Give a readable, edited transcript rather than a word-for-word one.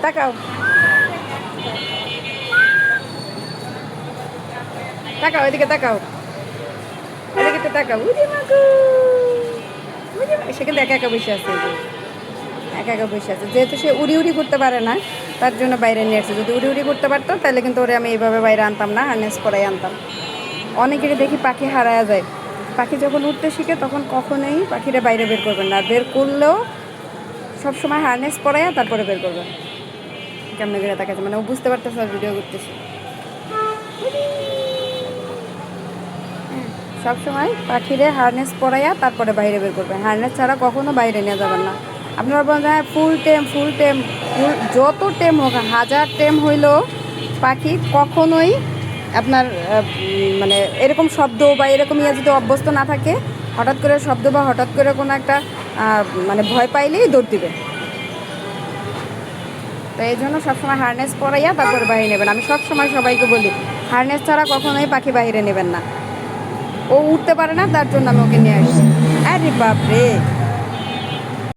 তাকাও তাকাও, এদিকে তাকাও, এদিকে তো তাকাও। উড়ি মাগু, সে কিন্তু একা একা বসে আছে, একা একা বসে আছে। যেহেতু সে উড়ি উড়ি করতে পারে না, তার জন্য বাইরে নিয়ে আসছে। যদি উড়ি উড়ি করতে পারতো তাহলে কিন্তু ওরে আমি এইভাবে বাইরে আনতাম না, হার্নেস পরাই আনতাম। অনেকেরই দেখি পাখি হারায়া যায়। পাখি যখন উঠতে শিখে তখন কখনোই পাখিরা বাইরে বের করবেন না। বের করলেও সবসময় হার্নেস পরাইয়া তারপরে বের করবেন। কেমন করে তাকাচ্ছে, মানে ও বুঝতে পারতেছে আর ভিডিও করতেছে। সবসময় পাখিরে হার্নেস পরাইয়া তারপরে বাইরে বের করবেন। হার্নেস ছাড়া কখনো বাইরে নিয়ে যাবেন না। আপনারা বলেন হ্যাঁ ফুল টেম, যত টেম হোক, 1000 টেম হইলেও পাখি কখনোই আপনার মানে এরকম শব্দ বা এরকম ইয়ে যদি অভ্যস্ত না থাকে, হঠাৎ করে শব্দ বা হঠাৎ করে কোনো একটা মানে ভয় পাইলেই দৌড় দিবে। তো এই জন্য সবসময় হার্নেস পরাইয়া তারপর বাইরে নেবেন। আমি সবসময় সবাইকে বলি হার্নেস ছাড়া কখনোই পাখি বাইরে নেবেন না। ও উঠতে পারে না, তার জন্য আমি ওকে নিয়ে আসছি। আরে বাপরে।